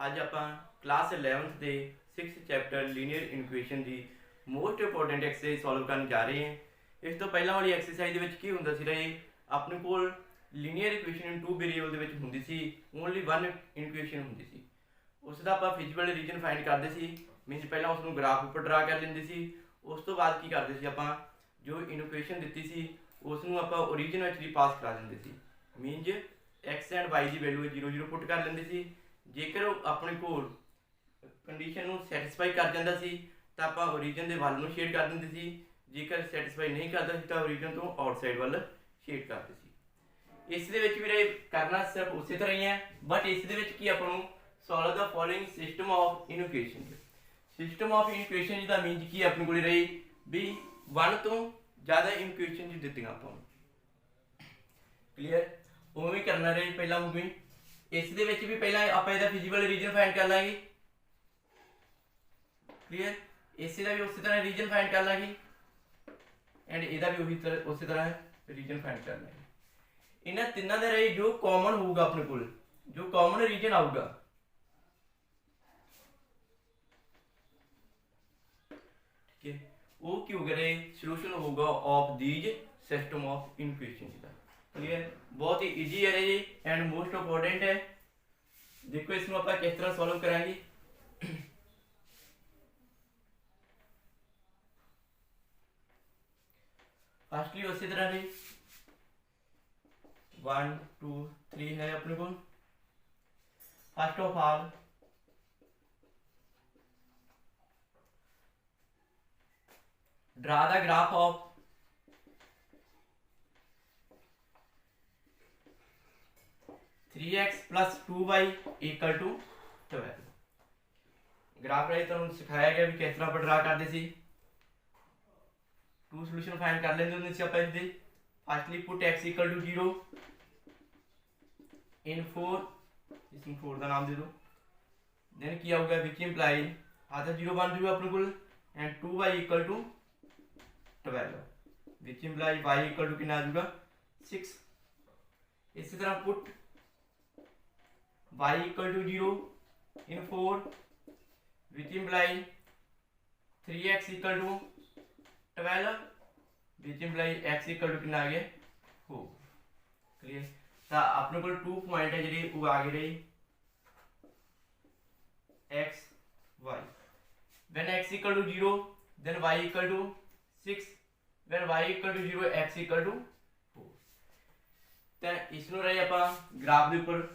ਅੱਜ ਆਪਾਂ class 11th ਦੇ 6th ਚੈਪਟਰ ਲੀਨੀਅਰ ਇਨਕੁਏਸ਼ਨ ਦੀ ਮੋਸਟ ਇੰਪੋਰਟੈਂਟ ਐਕਸਰਸਾਈਜ਼ ਸੋਲਵ ਕਰਨ ਜਾ ਰਹੇ ਹਾਂ। ਇਸ ਤੋਂ ਪਹਿਲਾਂ ਵਾਲੀ ਐਕਸਰਸਾਈਜ਼ ਦੇ ਵਿੱਚ ਕੀ ਹੁੰਦਾ ਸੀ ਰਹੇ ਆਪਣੇ ਕੋਲ linear equation in two variable ਦੇ ਵਿੱਚ ਹੁੰਦੀ ਸੀ, ਓਨਲੀ ਵਨ ਇਨਕੁਏਸ਼ਨ ਹੁੰਦੀ ਸੀ। ਉਸ ਦਾ ਆਪਾਂ ਫਿਜ਼ੀਕਲ ਰੀਜਨ ਫਾਈਂਡ ਕਰਦੇ ਸੀ, ਮੀਨਸ ਪਹਿਲਾਂ ਉਸ ਨੂੰ ਗ੍ਰਾਫ ਉੱਪਰ ਡਰਾ ਕਰ ਲੈਂਦੇ ਸੀ। ਉਸ ਤੋਂ ਬਾਅਦ ਕੀ ਕਰਦੇ ਸੀ ਆਪਾਂ ਜੋ ਇਨਕੁਏਸ਼ਨ ਦਿੱਤੀ ਸੀ ਉਸ ਨੂੰ ਆਪਾਂ ਓਰੀਜਨ ਵਿੱਚ ਵੀ ਪਾਸ ਕਰਾ ਦਿੰਦੇ ਸੀ, ਮੀਨਸ एक्स एंड वाई की वैल्यू 0 पुट कर लेंगे सी। जेकर अपने कोल कंडीशन को सैटिस्फाई कर जाता सी तो आप ओरीजन के वल में शेड कर देंगे सी, जेकर सैटिस्फाई नहीं करता सी तो ओरीजन तो आउटसाइड वल शेड करते सी। इस दे विच भी रहे करना सिर्फ उस तरह ही है, बट इस दे विच की आपां नूं solve the following system of inequation. System of inequation का मीनस की अपने को रही भी वन तो ज़्यादा इनक्वेशन दित्तियां आपां क्लीयर उवें करना रहे पहला मूवी। इस दे विच भी पहला आपां इहदा फिजिकल रीजन फाइंड कर लांगे, क्लीयर। इस दा भी उसी तरह रीजन फाइंड कर लांगे एंड इहदा भी उसी तरह रीजन फाइंड कर लांगे। इन्हां तिन्नां दे रहे जो कॉमन होगा अपने कोल, जो कॉमन रीजन आऊगा ठीक है वो की होगा रहे सॉल्यूशन होगा of these system of inequation का। क्लियर, बहुत ही इजी है जी एंड मोस्ट इंपॉर्टेंट है। देखो इसमें आप किस तरह सॉल्व करांगे। फर्स्टली उसी तरह जी 1 2 3 है अपने को। First of all draw the graph of 3x plus 2y equal to 12। Graph right तुहानूं सिखाया गया भी किस तरह आप ड्रा करते सी। टू सोल्यूशन फाइंड कर लेंगे होंगे सी आपां इसदे। Firstly put x equal to 0 in 4, इसमें 4 का नाम दे दो। देन की आऊगा विच इंप्लाई आधा 0 बन जाऊगा अपने को and 2y equal to 12, which imply y equal to कितना आ जाऊगा 6। इसी तरह put y equal to 0 in 4 which imply 3x equal to 12 which imply x equal to कितना आ गया 4। क्लियर, तो अपने को 2 पॉइंट है जी वो आ गए रही x y। when x equal to 0 then y equal to 6, when y equal to 0 x equal to 4। तो इसनों रही आप ग्राफ के ऊपर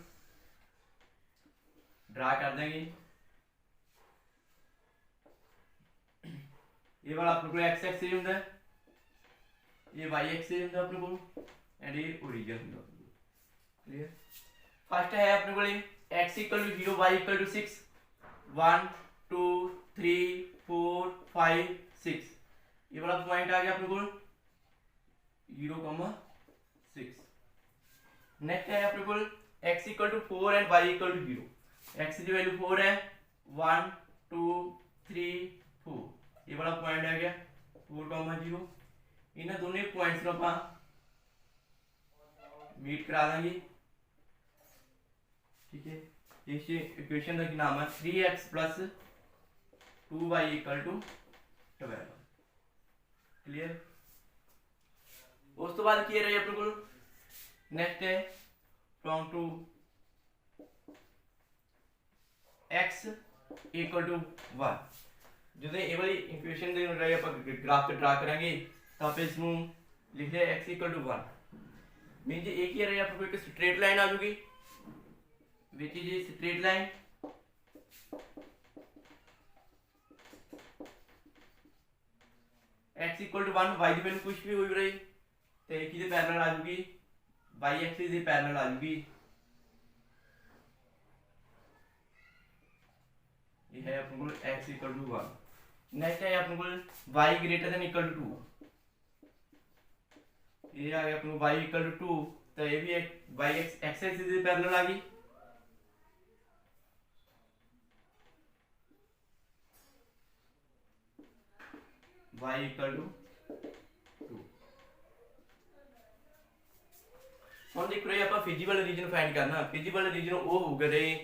ड्रा कर देंगे। ये वाला अपने को एक्स एक्सिस होता है, ये वाई एक्सिस होता है अपने को एंड ये ओरिजिन होता है। क्लियर, फर्स्ट है अपने को x equal to 0 y equal to 6 1 2 3 4 5 6। ये वाला पॉइंट आ गया अपने को 0,6। नेक्स्ट है अपने को x equal to 4 and y equal to 0। x की वैल्यू 4 है 1 2 3 4। ये वाला पॉइंट आ गया 4,0। इन दोनों पॉइंट्स को आप मीट करा देंगे, ठीक है। इस इक्वेशन का नाम है 3x plus 2y equal to 12। Clear, उस तो बाद की रही अपने को नेक्स्ट है from to x equal to 1। जो ये वाली इक्वेशन आप ग्राफ पे ड्रा करेंगे तो आप इसमें लिख लिया x इक्वल टू 1 मीन एक ही रही आपको एक स्ट्रेट लाइन आ जाएगी which is straight line x equal to 1 y की वैल्यू कुछ भी हो रही तो एक ही पैरेलल आ जाएगी, y एक्सिस की पैरेलल आ जाएगी। ये है अपने को x इक्वल टू 1। नेक्स्ट है अपने को y greater than equal to 2। ये आ गया अपने को y इक्वल टू 2 तो ये भी एक y एक्सिस से पैरेलल आ गई। y equal to 2। हम देख रहे हैं आप फिजिकल रीजन फाइंड करना। फिजिकल रीजन वो होगा रहे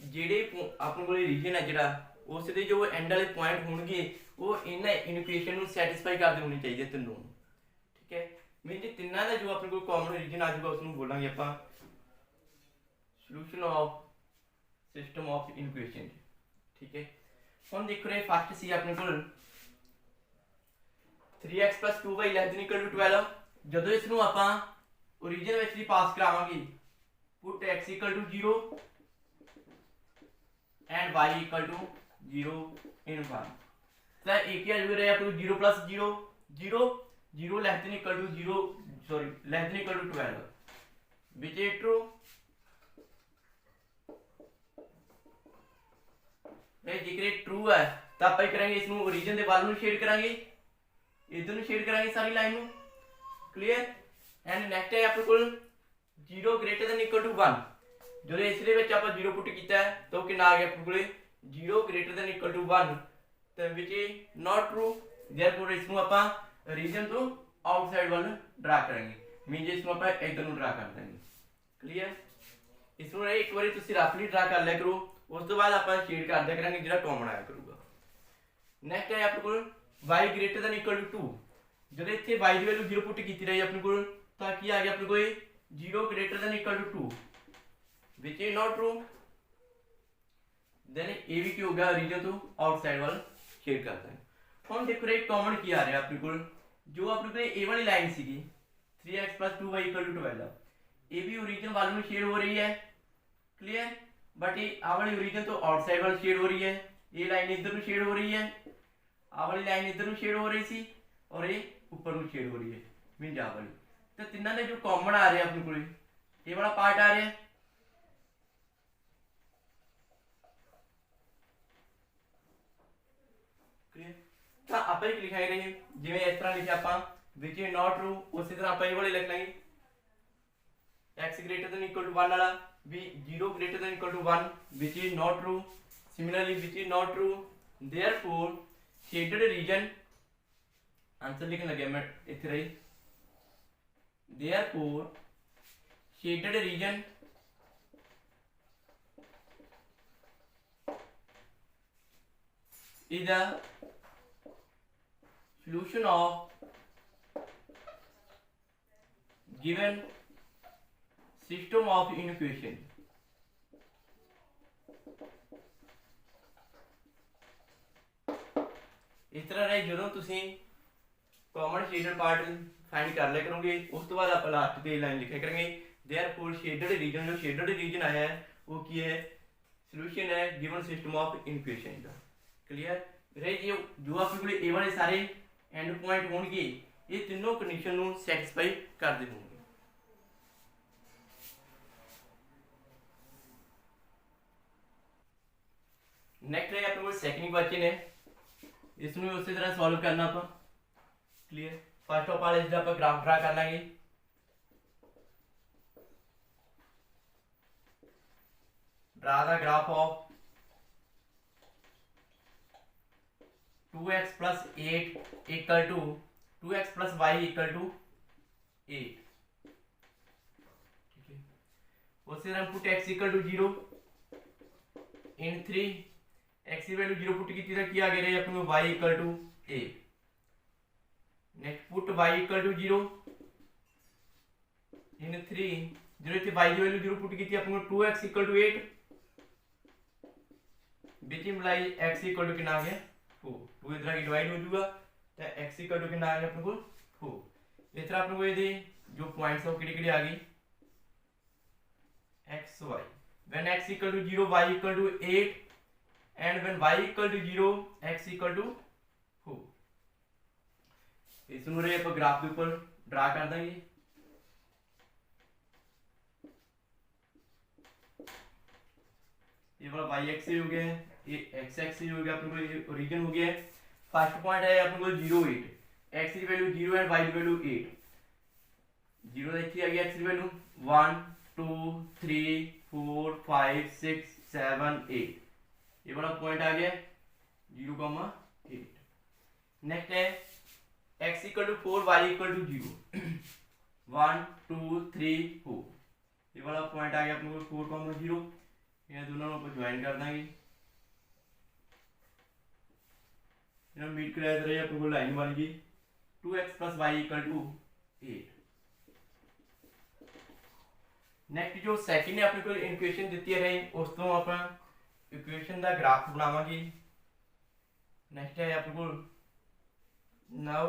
ਜਿਹੜੇ ਆਪਣੇ ਕੋਲ ਰੀਜਨ ਹੈ ਜਿਹੜਾ ਉਸ ਦੇ ਜੋ ਐਂਡ ਵਾਲੇ ਪੁਆਇੰਟ ਹੋਣਗੇ ਉਹ ਇਹਨਾਂ ਇਨਕੁਏਸ਼ਨ ਨੂੰ ਸੈਟੀਸਫਾਈ ਕਰਦੇ ਹੋਣੇ ਚਾਹੀਦੇ ਤਿੰਨੋਂ। ਠੀਕ ਹੈ, ਮੀਨ ਜੇ ਤਿੰਨਾਂ ਦਾ ਜੋ ਆਪਣੇ ਕੋਲ ਕਾਮਨ ਰੀਜਨ ਆ ਜਾਊਗਾ ਉਸ ਨੂੰ ਬੋਲਾਂਗੇ ਆਪਾਂ solution of system of incubation. ਠੀਕ ਹੈ, ਹੁਣ ਦੇਖੋ ਰੇ ਫਸਟ ਸੀ ਆਪਣੇ ਕੋਲ 3x 2y ≤ 12। ਜਦੋਂ ਇਸ ਨੂੰ ਆਪਾਂ ओरिजिन ਵਿੱਚ ਵੀ ਪਾਸ ਕਰਾਵਾਂਗੇ ਪੁੱਟ x = 0 and y = 0 in 1 ਤਾਂ ਇਹ ਕੀ ਆ ਜੂਗਾ ਆਪको 0 + 0 0 0 ≤ 0 सॉरी ≤ 12 which is true। ਇਹ ਜੇਕਰ ट्रू है ਤਾਂ ਆਪਾਂ ਕਰਾਂਗੇ ਇਸ ਨੂੰ ओरिजिन ਦੇ ਵੱਲ ਨੂੰ ਸ਼ੇਡ ਕਰਾਂਗੇ, ਇਧਰ ਨੂੰ ਸ਼ੇਡ ਕਰਾਂਗੇ ਸਾਰੀ ਲਾਈਨ ਨੂੰ। क्लियर एंड नेक्स्ट है अपने को 0 > 1 जो इसलिए ਵਿੱਚ ਆਪਾਂ 0 ਪੁੱਟ ਕੀਤਾ ਹੈ ਤਾਂ ਕਿੰਨਾ ਆ ਗਿਆ ਆਪਣੇ ਕੋਲੇ 0 > 1 ਤਾਂ which is not true। therefore ਇਸ ਨੂੰ ਆਪਾਂ ਰੀਜਨ ਤੋਂ ਆਊਟਸਾਈਡ ਵੱਲ ਡਰਾ ਕਰਾਂਗੇ, ਮੀਨ ਜੇ ਇਸ ਨੂੰ ਆਪਾਂ ਇਧਰ ਨੂੰ ਡਰਾ ਕਰ ਦਾਂਗੇ। ਕਲੀਅਰ, ਇਸ ਨੂੰ ਇੱਕ ਵਾਰੀ ਤੁਸੀਂ ਰਫਲੀ ਡਰਾ ਕਰ ਲਿਆ ਕਰੋ, ਉਸ ਤੋਂ ਬਾਅਦ ਆਪਾਂ ਸ਼ੇਡ ਕਰ ਦਿਆ ਕਰਾਂਗੇ ਜਿਹੜਾ ਕਾਮਨ ਆਇਆ ਕਰੂਗਾ। ਨੈਕਸਟ ਹੈ ਆਪਣੇ ਕੋਲ y > 2 ਜਦੋਂ ਇੱਥੇ y ਦੀ ਵੈਲਿਊ 0 ਪੁੱਟ ਕੀਤੀ ਰਹੀ ਆਪਣੇ ਕੋਲ ਤਾਂ ਕੀ ਆ ਗਿਆ ਆਪਣੇ ਕੋਲ 0 > 2 which is not true। then ਇਹ ਵੀ ਕੀ ਹੋ ਗਿਆ ਰੀਜਨ ਤੋਂ ਆਊਟਸਾਈਡ ਵੱਲ ਸ਼ੇਡ ਕਰਦਾ ਹੈ। ਹੁਣ ਦੇਖੋ ਰੇ ਕਾਮਨ ਕੀ ਆ ਰਿਹਾ ਆਪਣੇ ਕੋਲ, ਜੋ ਆਪਣੇ ਕੋਲ ਇਹ ਵਾਲੀ ਲਾਈਨ ਸੀਗੀ 3x + 2y = 12 ਇਹ ਵੀ ਓਰੀਜਨ ਵੱਲ ਨੂੰ ਸ਼ੇਡ ਹੋ ਰਹੀ ਹੈ। ਕਲੀਅਰ, ਬਟ ਇਹ ਆ ਵਾਲੀ ਓਰੀਜਨ ਤੋਂ ਆਊਟਸਾਈਡ ਵੱਲ ਸ਼ੇਡ ਹੋ ਰਹੀ ਹੈ, ਇਹ ਲਾਈਨ ਇੱਧਰ ਨੂੰ ਸ਼ੇਡ ਹੋ ਰਹੀ ਹੈ, ਆ ਵਾਲੀ ਲਾਈਨ ਇੱਧਰ ਨੂੰ ਸ਼ੇਡ ਹੋ ਰਹੀ ਸੀ और ये ऊपर ਨੂੰ ਸ਼ੇਡ ਹੋ ਰਹੀ ਹੈ ਮੀਨ ਜਾ ਵਾਲੀ। ਤੇ ਤਿੰਨਾਂ ਦੇ ਜੋ ਕਾਮਨ ਆ ਰਿਹਾ ਆਪਣੇ ਕੋਲ ਇਹ ਵਾਲਾ ਪਾਰਟ ਆ ਰਿਹਾ ਕਲੀਅਰ। ਤਾਂ ਆਪਾਂ ਇਹ ਲਿਖਾਂਗੇ ਰਹੇ ਜਿਵੇਂ ਇਸ ਤਰ੍ਹਾਂ ਲਿਖਿਆ ਆਪਾਂ which is not true, ਉਸੇ ਤਰ੍ਹਾਂ ਆਪਾਂ ਇਹ ਵਾਲੇ ਲਿਖ ਲਾਂਗੇ x > 1 ਵਾਲਾ ਵੀ 0 > 1 which is not true। similarly which is not true, therefore shaded region answer लिखने लगे मैं इथे रही therefore shaded region is the solution of given system of inequation। इस तरह रहे जो तुसी कॉमन शेडेड पार्ट फाइंड कर लिया करोगे, उस तो बाद आप लास्ट पे लाइन लिखा करेंगे देयरफॉर शेडेड रीजन, जो शेडेड रीजन आया है वो की है सॉल्यूशन है गिवन सिस्टम ऑफ इक्वेशन का। क्लियर रहे ये जो आपके को ए वाले सारे एंड पॉइंट होंगे ये तीनों कंडीशन ਨੂੰ सैटिस्फाई कर दे होंगे। नेक्स्ट है अपने को सेकंड क्वेश्चन है, इसमें उसी तरह सॉल्व करना आप। क्लियर, फर्स्ट ऑफ ऑल इसका आप ग्राफ ड्रा कर लेंगे। Draw the graph of 2x + 8 = 2x + y = 8। ठीक है, उसी तरह पुट x = 0 in 3 x की वैल्यू 0 पुट की थी क्या आ गया अपने y = 8। नेक्स्ट पुट y = 0 इन 3 जो इतने y की वैल्यू 0 पुट की थी अपने 2x = 8 बीच में मिलाई x = कितना आ गया 4। 2 इधर की डिवाइड हो जाएगा तो x = कितना आ गया अपने को 4। इस तरह अपने को ये जो पॉइंट्स है किड़े-किड़े आ गई x y when x = 0 y = 8 and when y = 0 x = 4। इस रे आप ग्राफ के ऊपर ड्रा कर देंगे। ये वाला y एक्सिस हो गया है, ये x एक्सिस हो गया, अपने को ये ओरिजिन हो गया है। फर्स्ट पॉइंट है अपने को 0 8, x की वैल्यू 0 है y की वैल्यू 8। 0 देखिए आ गया x की वैल्यू 1 2 3 4 5 6 7 8, ये वाला पॉइंट आ गया 0,8। नेक्स्ट है x = 4 y = 0 1 2 3 4, ये वाला पॉइंट आ गया अपने को 4,0। ਇਹਨਾਂ ਦੋਨਾਂ ਨੂੰ ਆਪਾਂ ਜੁਆਇਨ ਕਰ ਦਾਂਗੇ। ਇਹਨਾਂ ਮੀਟ ਕਰਾਇਆ ਤਾਂ ਆਪਣੇ ਕੋਲ ਲਾਈਨ ਬਣ ਗਈ 2x + y = 8। ਨੈਕਸਟ ਜੋ ਸੈਕਿੰਡ ਆਪਣੇ ਕੋਲ ਇਕੁਏਸ਼ਨ ਦਿੱਤੀ ਹੈ ਉਸ ਤੋਂ ਆਪਾਂ ਇਕੁਏਸ਼ਨ ਦਾ ਗ੍ਰਾਫ ਬਣਾਵਾਂਗੇ। ਨੈਕਸਟ ਹੈ ਆਪਣੇ ਕੋਲ ਨਾਓ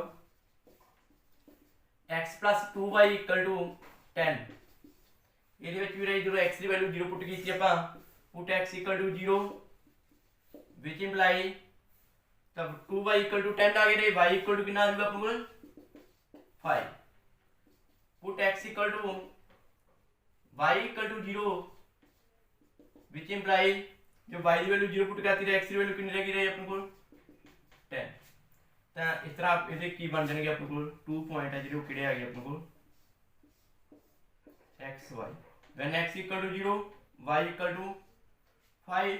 x + 2y = 10। ਇਹਦੇ ਵਿੱਚ ਵੀ ਰਹੀ ਜਦੋਂ x ਦੀ ਵੈਲਿਊ 0 ਪੁੱਟ ਕੀਤੀ ਆਪਾਂ put x = 0 which imply तब 2y = 10 आ गया। y = कितना आ जाएगा अपने को 5। put x = y = 0 which imply जो y की वैल्यू 0 पुट करती है x की वैल्यू कितनी रहेगी अपने को 10। तो इस तरह आप इसे की बन जाएंगे अपने को 2 पॉइंट है जो किड़े आ गए अपने को x y when x = 0 y = 5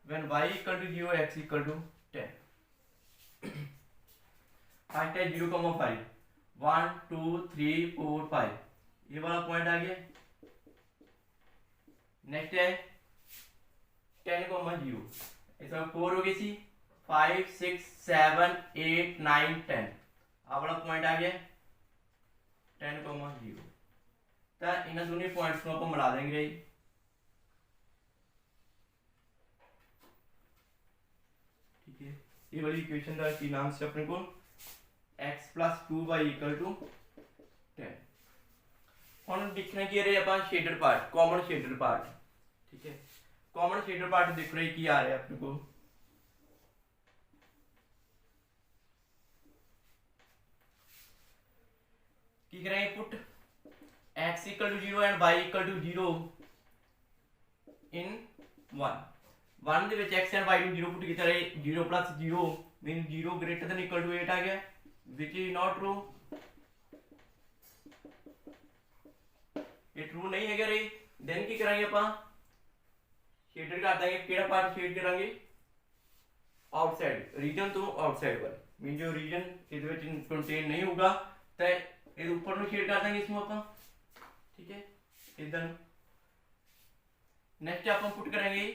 when y = 0 x = 10। First है 0,5 1 2 3 4 5 ये वाला पॉइंट आ गया। नेक्स्ट है 10,0 इसमें 4 हो गई सी 5 6 7 8 9 10 आ वाला पॉइंट आ गया 10,0। तो इन दोनों पॉइंट्स को आप मिला देंगे। ठीक है ये वाली इक्वेशन का की नाम से अपने को x + 2y = 10। हम देखना की रहे अपन shaded part common shaded part. ठीक है कॉमन शेडेड पार्ट देख रहे की आ रहा है अपने को की करेंगे put x = 0 and y = 0 in 1 1 ਦੇ ਵਿੱਚ x and y ਨੂੰ 0 ਪੁੱਟ ਕੀਤਾ ਰਹੇ 0 + 0 mean 0 greater than equal to 8 आ गया which is not true। ये ट्रू नहीं है रे। देन की करांगे ਆਪਾਂ शेडेड कर देंगे ਕਿਹੜਾ ਪਾर्ट शेड ਕਰਾਂਗੇ आउटसाइड रीजन तो आउटसाइड वाला मीन जो रीजन ਇਹਦੇ ਵਿੱਚ ਕੰਟੇਨ नहीं होगा तो ਇਹਦੇ ਉੱਪਰ ਨੂੰ शेड कर देंगे इसमें ਆਪਾਂ। ठीक है इधर नेक्स्ट अपन पुट करेंगे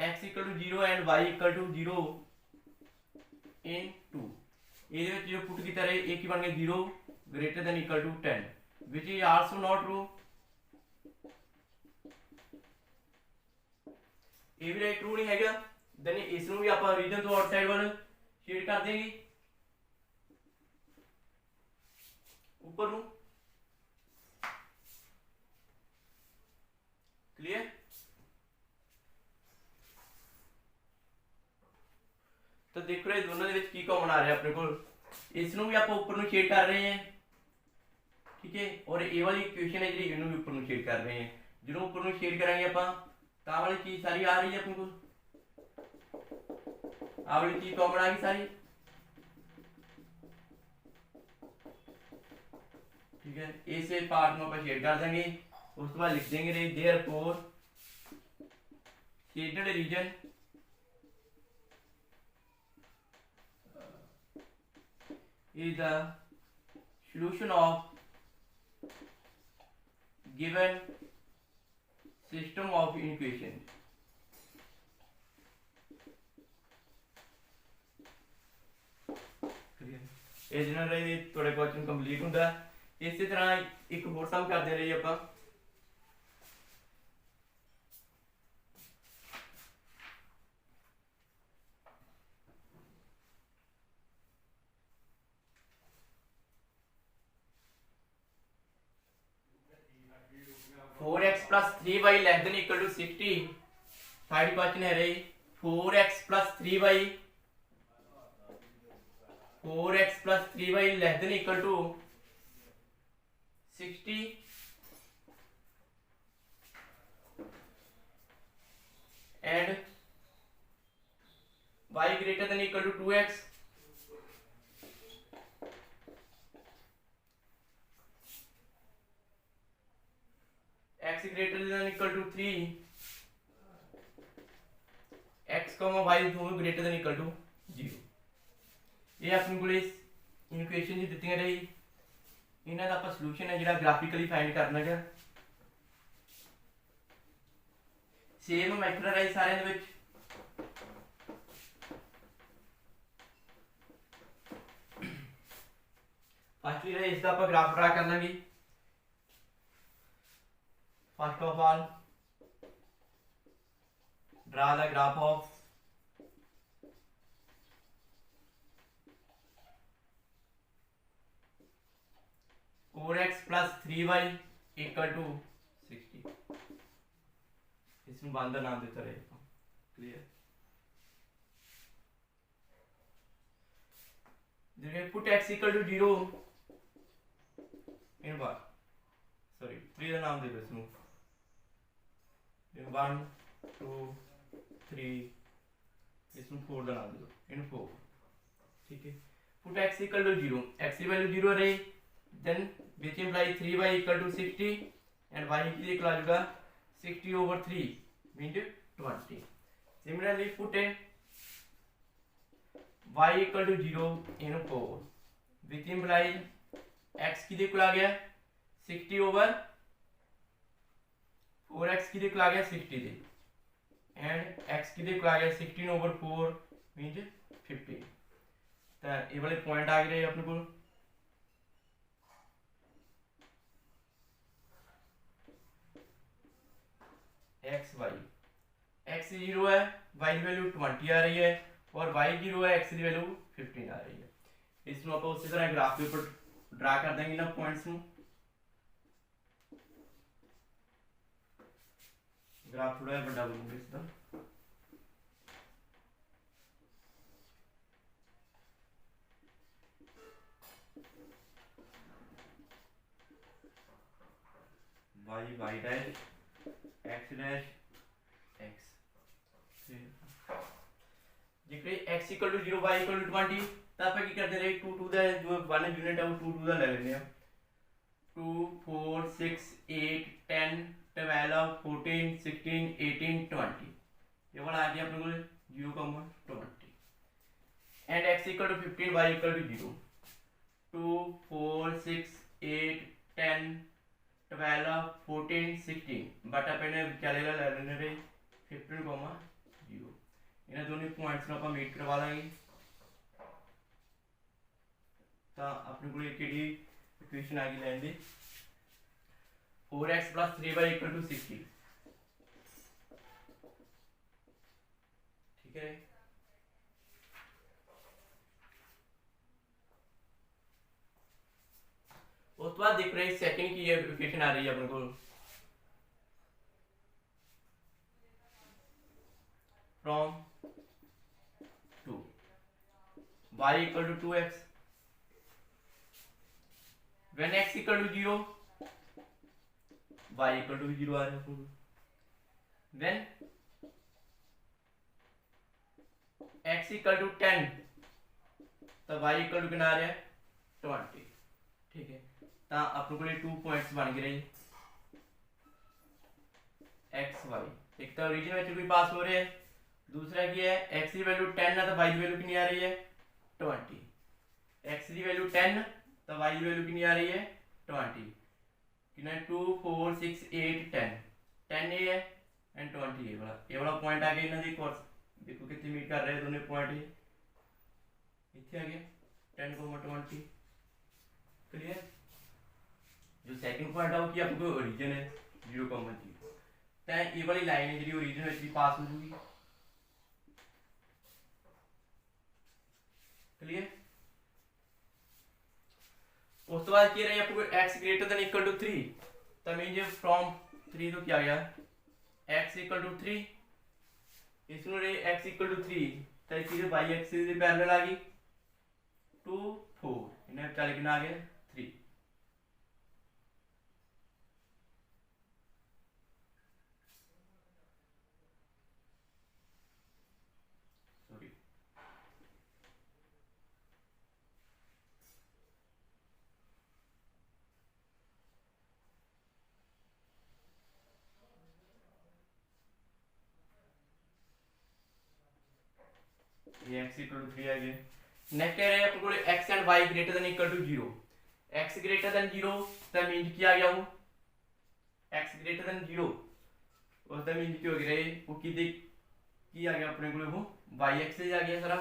x = 0 and y = 0 in 2 ये जो पुट की तरह एक ही बन गया 0 greater than equal to 10 which is also not true। ये भी ट्रू नहीं हैगा। देन इसनु भी आप रीजन तो आउटसाइड वाले शेड कर देंगे ऊपर नु। क्लियर तो देखो रहे दोनों ਦੇ ਵਿੱਚ ਕੀ ਕਾਮਨ आ रहा है अपने को इसनु भी आप ऊपर नु शेड कर रहे हैं। ठीक है और ये वाली इक्वेशन है जी इन्हों भी ऊपर नु शेड कर रहे हैं। जो ऊपर नु शेड कराएंगे आप ता वाली चीज सारी आ रही है अपने को आ वाली चीज कॉमन आ गई सारी। ठीक है इसे पार्ट में आप शेड कर देंगे उसके बाद लिख देंगे therefore shaded region is the solution of given system of equation। ਇਹ ਜਿਹਨਾਂ ਰਹੇ ਤੁਹਾਡੇ ਕੁਐਸਚਨ ਕੰਪਲੀਟ ਹੁੰਦਾ। ਇਸੇ ਤਰ੍ਹਾਂ ਇੱਕ ਹੋਰ ਸਮ ਕਰਦੇ ਰਹੀਏ ਆਪਾਂ 4x + 3y ≤ 60। थर्ड क्वेश्चन है रे 4x + 3y 4x + 3y ≤ 60 and y ≥ 2x। x ≥ 3 x, y दोनों greater than equal to 0। ये अपने को इस इक्वेशन जी ਦਿੱਤੀਆਂ ਰਹੀ ਇਹਨਾਂ ਦਾ ਆਪਾਂ ਸੋਲੂਸ਼ਨ ਹੈ ਜਿਹੜਾ ਗ੍ਰਾਫਿਕਲੀ ਫਾਈਂਡ ਕਰਨਾ ਹੈ। सेम मैथड है सारे दे विच। फर्स्टली इसका आप ग्राफ ड्रा कर लेंगे। First of all draw the graph of 4x plus 3y equal to 60। इसमें बांधा नाम देता रहेगा। क्लियर? देखिए put x equal to 0 in bar sorry 3 का नाम दे दो इसमें 1 2 3 इसमें 4 का नाम दे दो इन 4। ठीक है, put x equal to 0, x की वैल्यू 0 रही, then which imply 3y equal to 60 and y की इक्वल आ जाएगा 60 over 3 means 20। Similarly put a y equal to 0 in 4 which imply x की इक्वल आ गया 60 over 4x की इक्वल आ गया 60 दे and x की equal आ गया 16 over 4 means 50। तो ये वाले पॉइंट आ गए अपने को। एक्स वाई, एक्स 0 है, वाई की वैल्यू 20 आ रही है और वाई 0 है, एक्स की वैल्यू 15 आ रही है। इसमें आप उसी तरह ग्राफ के ऊपर ड्रा कर देंगे ना पॉइंट्स में। ग्राफ थोड़ा बड़ा बनूंगा इसका। Y y dash x dash x जिक्र x equal to 0 y equal to 20 तब पे की करते रहे 2 टू द जो 1 यूनिट है वो 2 टू द ले लेंगे हम। 2 4 6 8 10 12 14 16 18 20 ये वाला आ गया अपने को 0,20 and x equal to 15 y equal to 0। 2 4 6 8 10 12 14 16 but अपने चलेगा ले लेने रे 15,0 इन्हें दोनों पॉइंट्स ਨੂੰ ਆਪਾਂ ਮੀਟ ਕਰਵਾ ਲਾਂਗੇ। ਤਾਂ ਆਪਣੇ ਕੋਲ ਇਹ ਕਿਹੜੀ ਇਕੁਏਸ਼ਨ ਆ ਗਈ ਲੈਣ ਦੀ 4x 3y 60। ठीक है, उस बाद देख रहे हैं सेकंड की ये इक्वेशन आ रही है अपने को from 2 y equal to 2x when x equal to 0 y equal to 0 आ रहा है when x equal to 10 तो y equal to कितना आ रहा है 20। ठीक है, तो अपने को 2 पॉइंट्स बन गए एक्स वाई। एक तो ओरिजिन में कोई पास हो रहे हैं, दूसरा क्या है x की वैल्यू 10 है तो y की वैल्यू कितनी आ रही है 20। x की वैल्यू 10 तो y की वैल्यू कितनी आ रही है 20। कितना 2 4 6 8 10 10 ये है एंड 20 ये वाला पॉइंट आ गया इन्होंने कोर्स देखो कितने मीट कर रहे हैं दोनों पॉइंट इतने आ गया 10,20। क्लियर? जो सेकंड पॉइंट है वो कि आपको ओरिजिन है 0,0 तो ये वाली लाइन है जी ओरिजिन में भी पास हो जाएगी। क्लियर? उस तो बाद क्या रही आपको x greater than equal to 3 तो मीन जो फ्रॉम 3 तो क्या गया x इक्वल टू 3 इसमें रे x इक्वल टू 3 तो सीधे y एक्सिस के पैरेलल आ गई 2 4 इन्हें चल के आ गया 3। सॉरी ये x इक्वल टू 3 आ गया। नेक्स्ट कह रहे हैं आपको x and y greater than equal to 0। x greater than 0 तो मीन क्या आ गया वो x ग्रेटर देन 0 उसका मीन की हो गया वो की आ गया अपने को वो वाई एक्सिस आ गया सारा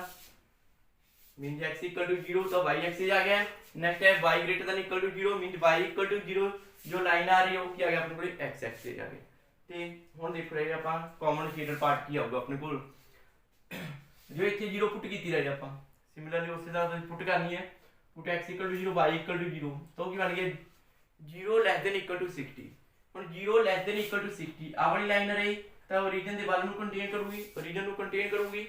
मीन एक्स इक्वल टू 0 तो वाई एक्सिस आ गया। नेक्स्ट है y greater than equal to 0 mean y equal to 0 जो लाइन आ रही है वो की आ गया अपने को एक्स एक्सिस आ गया। ਤੇ ਹੁਣ ਦੇਖੋ ਰਹੇ ਆਪਾਂ ਕਾਮਨ ਸ਼ੇਡਡ ਪਾਰਟ ਕੀ ਆਊਗਾ ਆਪਣੇ ਕੋਲ जो ਇੱਥੇ 0 ਪੁੱਟ ਕੀਤੀ ਰਹੇ ਆਪਾਂ ਸਿਮਿਲਰਲੀ ਉਸੇ ਤਰ੍ਹਾਂ ਤੁਸੀਂ ਪੁੱਟ ਕਰਨੀ ਹੈ ਪੁੱਟ x 0 y 0 तो ਕੀ ਬਣ ਗਿਆ 0 ਲੈਸ ਦੈਨ ਇਕੁਅਲ ਟੂ 60 ਹੁਣ 0 ਲੈਸ ਦੈਨ ਇਕੁਅਲ ਟੂ 60 ਆ ਵਾਲੀ ਲਾਈਨ ਰਹੀ ਤਾਂ ਓਰੀਜਨ ਦੇ ਵੱਲ ਨੂੰ ਕੰਟੇਨ ਕਰੂਗੀ ਓਰੀਜਨ ਨੂੰ ਕੰਟੇਨ ਕਰੂਗੀ।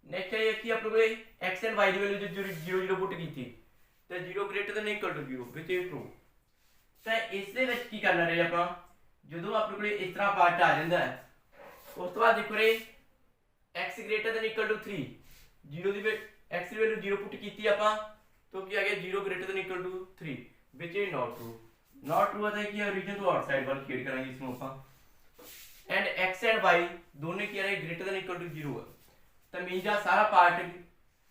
ਨੈਕਸਟ ਹੈ ਕਿ ਆਪਣੇ ਕੋਲੇ x ਐਂਡ y ਦੀ ਵੈਲਿਊ ਜੋ 0 0 ਪੁੱਟ ਕੀਤੀ ਤੇ 0 greater than equal to 0 which is true. ਤਾਂ ਇਸ ਦੇ ਵਿੱਚ ਕੀ ਕਰਨਾ ਰਹੇ ਆਪਾਂ ਜਦੋਂ ਆਪਣੇ ਕੋਲੇ ਇਸ ਤਰ੍ਹਾਂ ਪਾਰਟ ਆ ਜਾਂਦਾ ਹੈ ਉਸ ਤੋਂ ਬਾਅਦ ਦੇਖੋ ਰੇ x greater than equal to 3 0 the x the value 0 put ਕੀਤੀ ਆਪਾਂ तो ਕੀ ਆ ਗਿਆ 0 greater than equal to 3 which is not true आता है कि रीजन तो आउटसाइड वाला शेड करेंगे इसमें ਆਪਾਂ एंड x एंड y दोनों की रहे greater than equal to 0 है तो मीन जा सारा पार्ट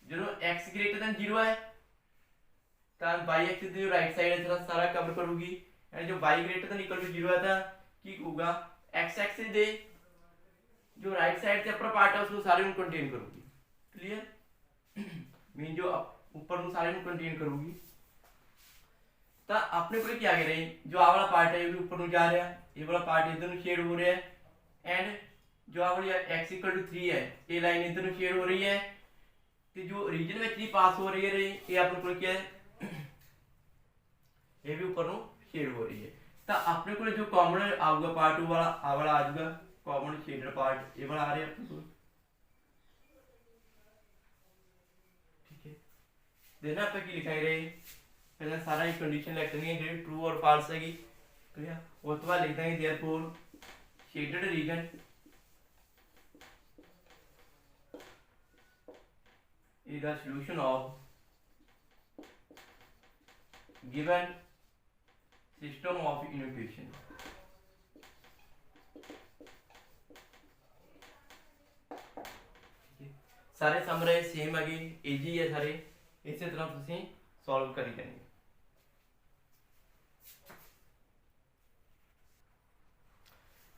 ਜਦੋਂ x greater than 0 है ਤਾਂ y एक्सिस ਦੀ ਜੋ राइट साइड है सारा कवर करूगी एंड जो y greater than equal to 0 है ਤਾਂ ਕੀ ਹੋਊਗਾ x एक्सिस ਦੇ जो राइट साइड से अपर पार्ट है उसको सारे में कंटेन करूंगी क्लियर मीन जो ऊपर में सारे में कंटेन करूंगी तो अपने को क्या कह रहे हैं जो आ वाला पार्ट है ये भी ऊपर में जा रहा है ये वाला पार्ट इधर में शेड हो रहा है एंड जो आ वाली x इक्वल टू 3 है ये लाइन इधर में शेड हो रही है तो जो रीजन में 3 पास हो रही है ये अपने को क्या है ये भी ऊपर में शेड हो रही है तो अपने को जो कॉमन आऊगा पार्ट वाला आ वाला आ जाएगा कॉमन शेडर पार्ट ये वाला आ रहा है अपने को ठीक है देना आप की लिखाई रहे पहले सारा एक कंडीशन लिख देनी है जो ट्रू और फॉल्स है क्लियर वो तो बाद लिख देंगे therefore shaded region is the solution of given system of equation. सारे सम रहे सेम है इजी है सारे इस तरह तुम सॉल्व करी जाएंगे।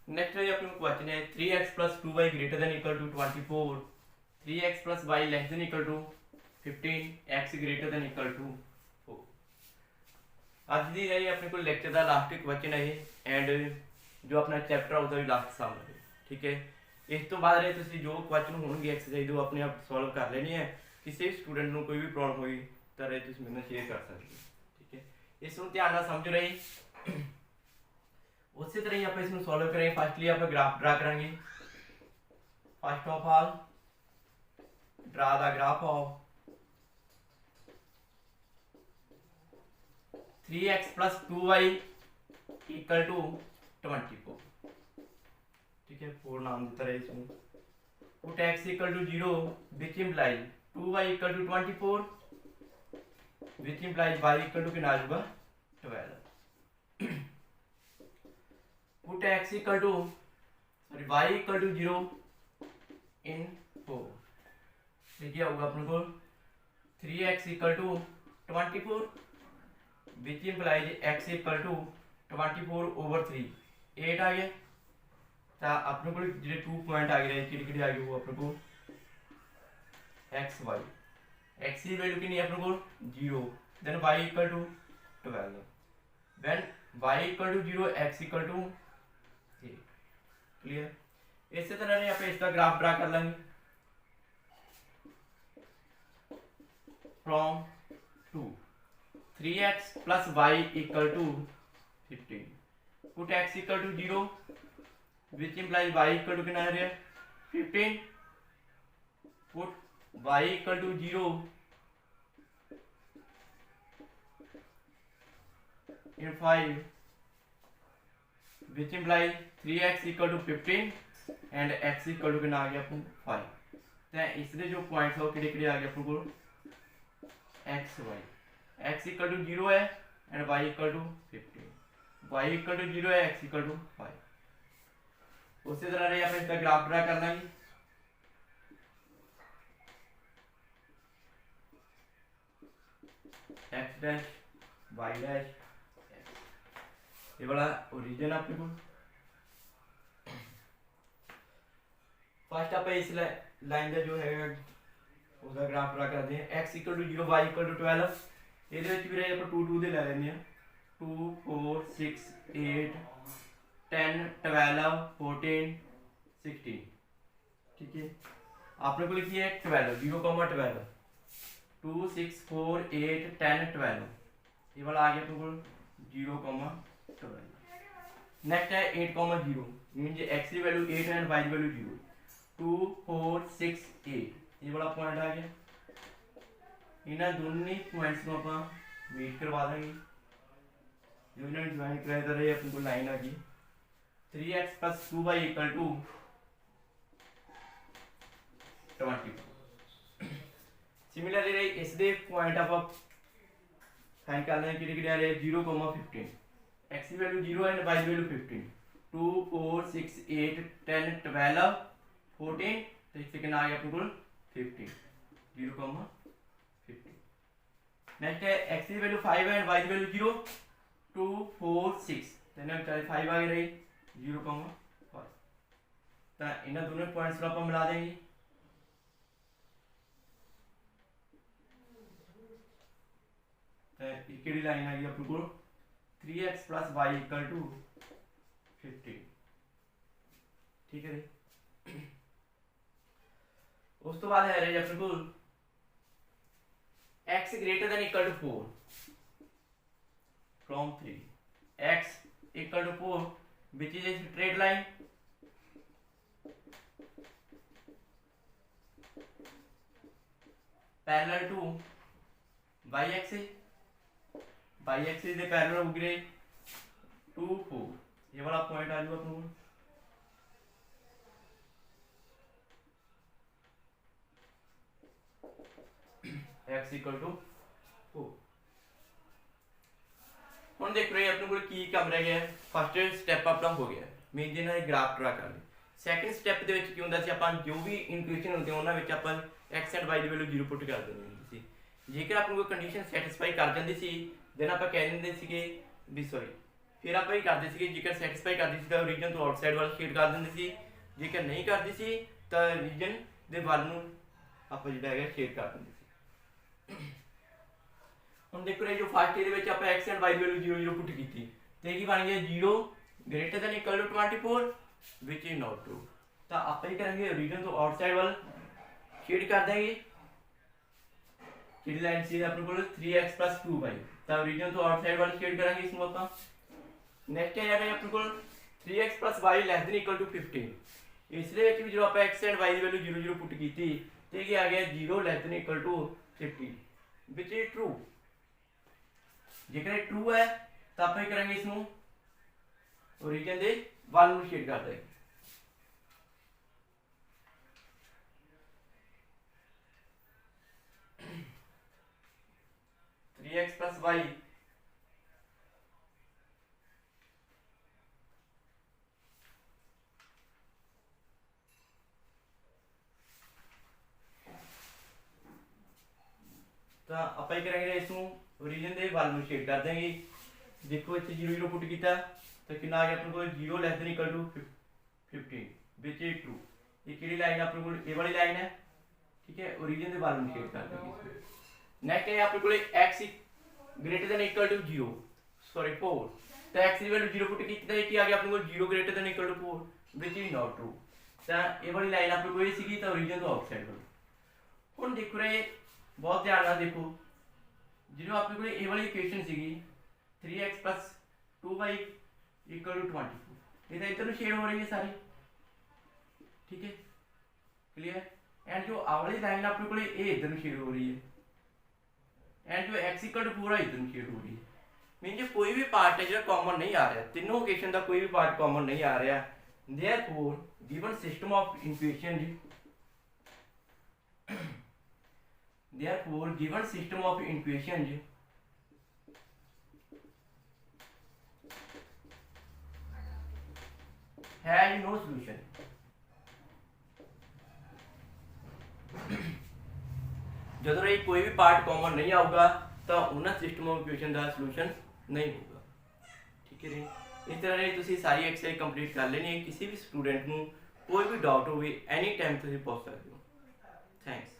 नेक्स्ट है अपने क्वेश्चन है 3x plus 2y greater than equal to 24 3x plus y less than equal to 15 x greater than equal to 4। आज दी रही अपने को लेक्चर का लास्ट क्वेश्चन है एंड जो अपना चैप्टर है उसका भी लास्ट सम है ठीक है। इस तो बाद रहे तुम जो क्वेश्चन होंगे एक्सरसाइज वो अपने आप सॉल्व कर लेनी है किसी स्टूडेंट को कोई भी प्रॉब्लम हुई तो रहे तुम मेरे शेयर कर सकते हो ठीक है। इसको ध्यान ना समझ रही उसी तरह ही आप इसमें सॉल्व करेंगे। फर्स्टली आप ग्राफ ड्रा करेंगे first of all draw the graph of 3x plus 2y equal to 24 ठीक है 4 नाम देता रहे इसमें put x equal to 0 which implies 2y equal to 24 which implies y equal to कितना आ जाएगा 12 put x equal to y equal to 0 in 4 देखिए होगा अपने को 3x equal to 24 which implies x equal to 24 over 3 8 आ गया तो अपने को जो 2 पॉइंट आ गए किड़े आ गए वो अपने को एक्स वाई एक्स की वैल्यू कितनी है अपने को 0 then y equal to 12 when y equal to 0 x equal to 8 clear. इसी तरह यहाँ पे इसका ग्राफ ड्रा कर लेंगे from 2 3x plus y equal to 15 put x equal to 0 which implies y equal to कितना है 15 put y equal to 0 in 5 which implies 3x equal to 15 and x equal to कितना आ गया अपन 5 तो इसलिए जो points है वो किड़े आ गया अपन को x y x equal to 0 है and y equal to 15 y equal to 0 है x equal to 5 उसी तरह रही आप इसका ग्राफ ड्रा करना है x डैश y डैश ये वाला ओरिजिन आपके को फर्स्ट आप इस लाइन का जो है उसका ग्राफ ड्रा करते हैं x = 0 y = 12 ਇਹਦੇ ਵਿੱਚ ਵੀਰੇ ਆਪਾਂ 2 2 ਦੇ ਲੈ ਲੈਂਦੇ ਆ 2 4 6 8 10 12 14 16 ठीक है अपने को लिखिए 12 0,12 2 6 4 8 10 12 ये वाला आ गया अपने को 0,12 नेक्स्ट है 8,0 मीन x की वैल्यू 8 एंड y की वैल्यू 0 2 4 6 8 ये वाला पॉइंट आ गया इन्होंने दोनों पॉइंट्स को आप मीट करवा देंगे जो इन्होंने ज्वाइन कराया था रहे अपने को लाइन आ गई 3x + 2y = 20 सिमिलरली रही इस दे पॉइंट आप फाइंड कर लें कि आ रहे 0,15 x की वैल्यू 0 एंड y की वैल्यू 15 2 4 6 8 10 12 14 तो इससे कितना आ गया अपने को 15 0,15 नेक्स्ट है x की वैल्यू 5 एंड y की वैल्यू 0 2 4 6 तो 5 आ गई रही 0,5 तो इन दोनों पॉइंट्स को आप मिला देंगे तो लाइन आ गई अपने को 3x + y = 15 ठीक है उस तो बाद है रही अपने को x > 4 from 3 x = 4 which is a straight line parallel to y-axis y-axis ਦੇ पैरेलल हो गए 2 4 ये वाला पॉइंट आ जाएगा अपने को x = 4 ਹੁਣ ਦੇਖ ਰਹੇ ਆਪਣੇ ਕੋਲ ਕੀ ਕੰਮ ਰਹਿ ਗਿਆ ਫਸਟ ਸਟੈਪ ਆਪਣਾ ਹੋ ਗਿਆ ਮੇਨ ਜਿਹਨਾਂ ਨੇ ਗ੍ਰਾਫ ਡਰਾ ਕਰ ਲਈ ਸੈਕੰਡ ਸਟੈਪ ਦੇ ਵਿੱਚ ਕੀ ਹੁੰਦਾ ਸੀ ਆਪਾਂ ਜੋ ਵੀ ਇਨਕੁਏਸ਼ਨ ਹੁੰਦੀ ਉਹਨਾਂ ਵਿੱਚ ਆਪਾਂ x ਐਂਡ y ਦੀ ਵੈਲਿਊ 0 ਪੁੱਟ ਕਰ ਦਿੰਦੇ ਹੁੰਦੇ ਸੀ ਜੇਕਰ ਆਪਾਂ ਨੂੰ ਕੋਈ ਕੰਡੀਸ਼ਨ ਸੈਟੀਸਫਾਈ ਕਰ ਜਾਂਦੀ ਸੀ ਦੈਨ ਆਪਾਂ ਕਹਿ ਦਿੰਦੇ ਸੀਗੇ ਵੀ ਸੌਰੀ ਫਿਰ ਆਪਾਂ ਇਹ ਕਰਦੇ ਸੀਗੇ ਜੇਕਰ ਸੈਟੀਸਫਾਈ ਕਰਦੀ ਸੀ ਤਾਂ ਰੀਜਨ ਤੋਂ ਆਊਟਸਾਈਡ ਵੱਲ ਸ਼ੇਡ ਕਰ ਦਿੰਦੇ ਸੀ ਜੇਕਰ ਨਹੀਂ ਕਰਦੀ ਸੀ ਤਾਂ ਰੀਜਨ ਦੇ ਵੱਲ ਨੂੰ ਆਪਾਂ ਜਿਹੜਾ ਹੈਗਾ ਸ਼ੇਡ ਕਰ ਦਿੰਦੇ ਸੀ ਹੁਣ ਦੇਖੋ ਇਹ ਜੋ ਫਸਟ ਇਹਦੇ ਵਿੱਚ ਆਪਾਂ x ਐਂਡ y ਦੀ ਵੈਲਿਊ 0 0 ਪੁੱਟ ਕੀਤੀ ਤੇ ਕੀ ਬਣ ਗਿਆ 0 > 24 which is not true ਤਾਂ ਆਪਾਂ ਹੀ ਕਰਾਂਗੇ ਰੀਜਨ ਤੋਂ ਆਊਟਸਾਈਡ ਵੱਲ ਸ਼ੇਡ ਕਰ ਦੇंगे ਜਿਹੜੀ ਲਾਈਨ ਸੀ ਆਪਣੇ ਕੋਲ 3x + 2y ਤਾਂ ਰੀਜਨ ਤੋਂ ਆਊਟਸਾਈਡ ਵੱਲ ਸ਼ੇਡ ਕਰਾਂਗੇ ਇਸ ਨੂੰ ਆਪਾਂ ਨੈਕਸਟ ਹੈ ਯਾਰ ਆਪਣੇ ਕੋਲ 3x + y <= 15 ਇਸ ਦੇ ਵਿੱਚ ਵੀ ਜਦੋਂ ਆਪਾਂ x ਐਂਡ y ਦੀ ਵੈਲਿਊ 0 0 ਪੁੱਟ ਕੀਤੀ ਤੇ ਕੀ ਆ ਗਿਆ 0 <= 15 which is true ਜੇਕਰ ਇਹ ਟਰੂ ਹੈ ਤਾਂ ਆਪਾਂ ਕੀ ਕਰਾਂਗੇ ਇਸ ਨੂੰ ਰੀਜਨ ਦੇ ਵੱਲ ਨੂੰ ਸ਼ੇਡ ਕਰ ਦੇਂਗੇ x + y ਤਾਂ ਆਪਾਂ ਹੀ ਕਰਾਂਗੇ ਇਸ ਨੂੰ ਰੀਜਨ ਦੇ ਵੱਲ ਨੂੰ ਸ਼ੇਡ ਕਰ ਦੇंगे ਦੇਖੋ ਇੱਥੇ 0 0 ਪੁੱਟ ਕੀਤਾ ਤਾਂ ਕਿੰਨਾ ਆ ਗਿਆ ਆਪਣੇ ਕੋਲ 0 <= 15 which is true ਇਹ ਕਿਹੜੀ ਲਾਈਨ ਆਪਣੇ ਕੋਲ ਇਹ ਵਾਲੀ ਲਾਈਨ ਹੈ ਠੀਕ ਹੈ ਓਰੀਜਨ ਦੇ ਵੱਲ ਨੂੰ ਸ਼ੇਡ ਕਰ ਦੇंगे नेक्स्ट है अपने को x > 0 सॉरी 4 तो x की वैल्यू 0 पुट की आ गया अपने को 0 > 4 which is not true तो ये वाली लाइन अपने को ये सी तो ओरिजिन तो आउटसाइड वाली हुन देखो रे बहुत ध्यान नाल देखो जो अपने को ये वाली इक्वेशन सी 3x + 2y = 24 ये तो इधर शेड हो रही है सारी ठीक है क्लियर एंड जो आ वाली लाइन अपने को ये इधर शेड हो रही है एंड जो x = 4 है इधर शेड हो रही है मीन जो कोई भी पार्ट है जो कॉमन नहीं आ रहा तीनों इक्वेशन का कोई भी पार्ट कॉमन नहीं आ रहा therefore given system of equation therefore given system of equation has no solution ਜਦੋਂ ਇਹ ਕੋਈ ਵੀ ਪਾर्ट कॉमन नहीं आऊगा तो उन्हें सिस्टम ऑफ इक्वेशन का सॉल्यूशन नहीं होगा ठीक है इस तरह तुसी सारी एक्सरसाइज कंप्लीट कर लेनी है किसी भी स्टूडेंट को कोई भी डाउट हो एनी टाइम तुसीं पुछ सकदे हो। थैंक्स।